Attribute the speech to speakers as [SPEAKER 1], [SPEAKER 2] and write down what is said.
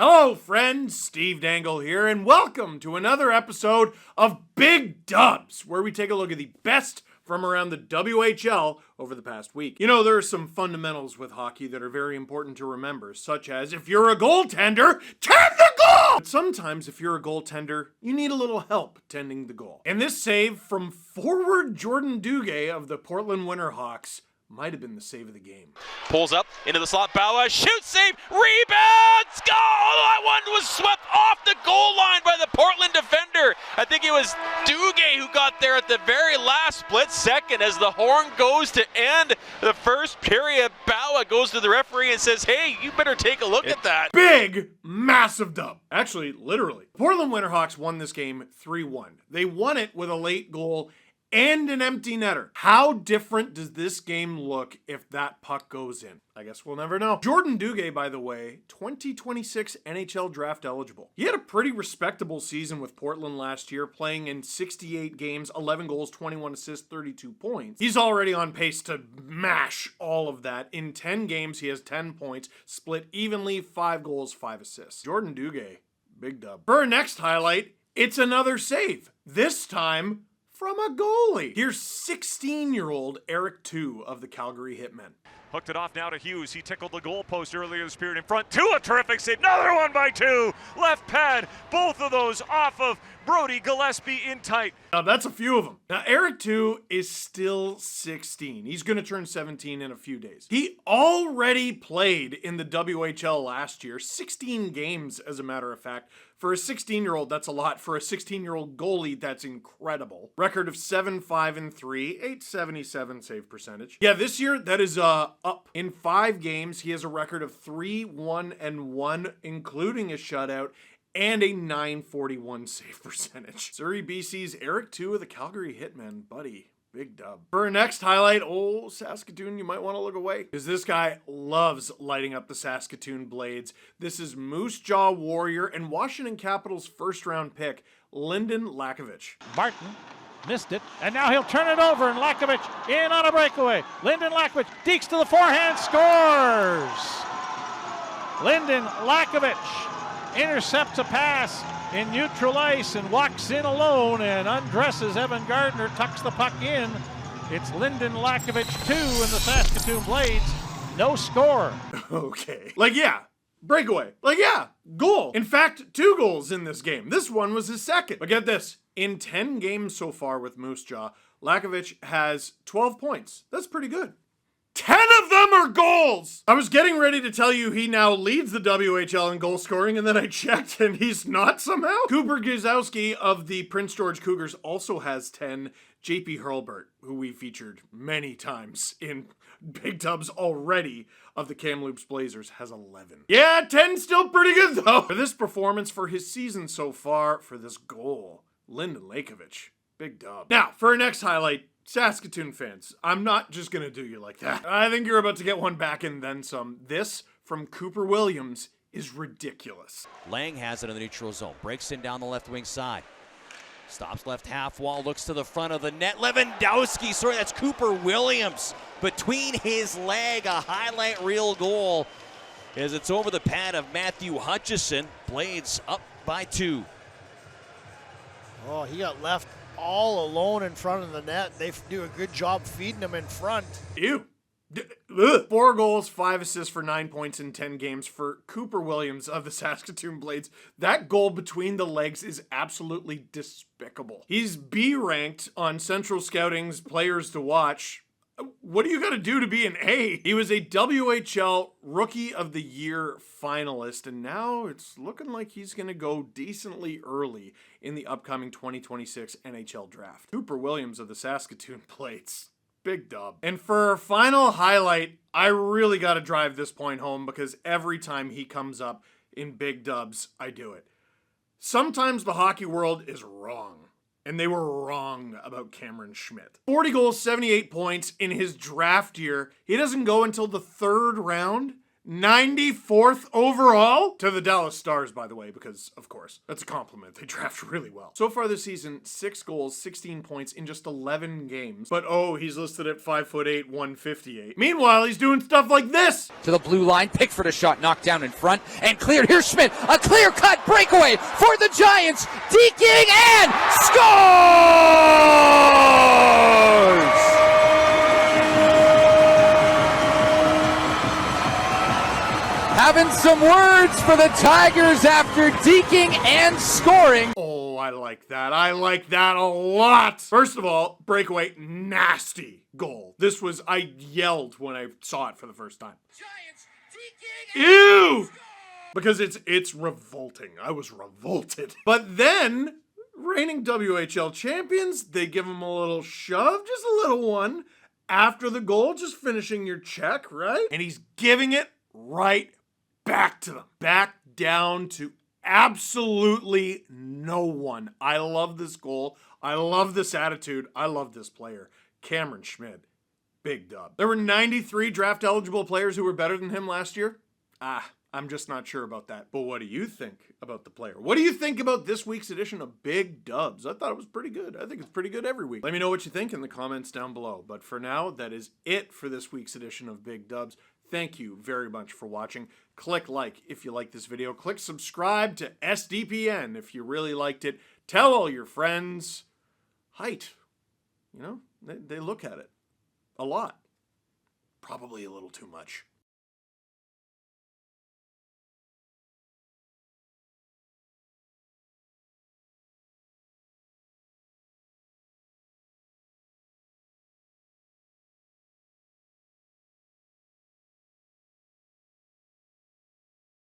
[SPEAKER 1] Hello friends, Steve Dangle here, and welcome to another episode of Big Dubs, where we take a look at the best from around the WHL over the past week. You know, there are some fundamentals with hockey that are very important to remember, such as if you're a goaltender, tend the goal! But sometimes if you're a goaltender, you need a little help tending the goal. And this save from forward Jordan Dugay of the Portland Winterhawks might have been the save of the game.
[SPEAKER 2] Pulls up into the slot, Bauer, shoots, save, rebounds, goal! That one was swept off the goal line by the Portland defender. I think it was Dugay who got there at the very last split second as the horn goes to end the first period. Bauer goes to the referee and says, hey, you better take a look at that.
[SPEAKER 1] Big, massive dub. Actually, literally. Portland Winterhawks won this game 3-1. They won it with a late goal and an empty netter. How different does this game look if that puck goes in? I guess we'll never know. Jordan Dugay, by the way, 2026 NHL draft eligible. He had a pretty respectable season with Portland last year, playing in 68 games, 11 goals, 21 assists, 32 points. He's already on pace to mash all of that. In 10 games, he has 10 points, split evenly, 5 goals, 5 assists. Jordan Dugay, big dub. For our next highlight, it's another save. This time from a goalie. Here's 16-year-old Eric II of the Calgary Hitmen.
[SPEAKER 3] Hooked it off now to Hughes. He tickled the goalpost earlier this period in front. A terrific save. Another one by two. Left pad. Both of those off of Brody Gillespie in tight.
[SPEAKER 1] Now that's a few of them. Now Eric II is still 16. He's going to turn 17 in a few days. He already played in the WHL last year. 16 games, as a matter of fact. For a 16-year-old, that's a lot. For a 16-year-old goalie, that's incredible. Record of 7-5-3, 877 save percentage. Yeah, this year, that is up. In 5 games, he has a record of 3-1-1, including a shutout, and a 941 save percentage. Surrey, BC's Eric II of the Calgary Hitmen, buddy. Big dub. For our next highlight, Saskatoon, you might want to look away, because this guy loves lighting up the Saskatoon Blades. This is Moose Jaw Warrior and Washington Capitals first round pick, Lynden Lakovic.
[SPEAKER 4] Martin missed it, and now he'll turn it over, and Lakovic in on a breakaway. Lynden Lakovic deeks to the forehand, scores! Lynden Lakovic intercepts a pass in neutral ice and walks in alone and undresses Evan Gardner, tucks the puck in. It's Lynden Lakovic 2 in the Saskatoon Blades. No score.
[SPEAKER 1] Okay. Breakaway. Goal. In fact, 2 goals in this game. This one was his second. But get this. In 10 games so far with Moose Jaw, Lakovic has 12 points. That's pretty good. 10 of them are goals! I was getting ready to tell you he now leads the WHL in goal scoring, and then I checked and he's not somehow. Cooper Guzowski of the Prince George Cougars also has 10. JP Hurlburt, who we featured many times in Big Dubs already of the Kamloops Blazers, has 11. Yeah, 10's still pretty good though. For this performance, for his season so far, for this goal, Lynden Lakovic, big dub. Now, for our next highlight, Saskatoon fans, I'm not just going to do you like that. I think you're about to get one back and then some. This from Cooper Williams is ridiculous.
[SPEAKER 5] Lang has it in the neutral zone. Breaks in down the left wing side. Stops left half wall, looks to the front of the net. Lewandowski, that's Cooper Williams. Between his leg, a highlight reel goal as it's over the pad of Matthew Hutchison. Blades up by 2.
[SPEAKER 6] Oh, he got left all alone in front of the net. They do a good job feeding him in front.
[SPEAKER 1] Ew. 4 goals, 5 assists for 9 points in 10 games for Cooper Williams of the Saskatoon Blades. That goal between the legs is absolutely despicable. He's B ranked on Central Scouting's players to watch. What do you got to do to be an A? He was a WHL Rookie of the Year finalist, and now it's looking like he's going to go decently early in the upcoming 2026 NHL Draft. Cooper Williams of the Saskatoon Blades. Big dub. And for our final highlight, I really got to drive this point home because every time he comes up in Big Dubs, I do it. Sometimes the hockey world is wrong. And they were wrong about Cameron Schmidt. 40 goals, 78 points in his draft year. He doesn't go until the 3rd round. 94th overall to the Dallas Stars, by the way, because, of course, that's a compliment. They draft really well. So far this season, 6 goals, 16 points in just 11 games. But, oh, he's listed at 5'8", 158. Meanwhile, he's doing stuff like this.
[SPEAKER 7] To the blue line, Pickford a shot knocked down in front and cleared. Here's Schmidt, a clear-cut breakaway for the Giants. Deking and scores! Having some words for the Tigers after deking and scoring.
[SPEAKER 1] Oh, I like that. I like that a lot. First of all, breakaway, nasty goal. This was, I yelled when I saw it for the first time. Ew! Because it's revolting. I was revolted. But then, reigning WHL champions, they give him a little shove, just a little one, after the goal, just finishing your check, right? And he's giving it right back to them. Back down to absolutely no one. I love this goal. I love this attitude. I love this player. Cameron Schmidt. Big dub. There were 93 draft eligible players who were better than him last year. I'm just not sure about that. But what do you think about the player? What do you think about this week's edition of Big Dubs? I thought it was pretty good. I think it's pretty good every week. Let me know what you think in the comments down below. But for now, that is it for this week's edition of Big Dubs. Thank you very much for watching. Click like if you like this video. Click subscribe to SDPN if you really liked it. Tell all your friends. Height. You know, they look at it a lot. Probably a little too much.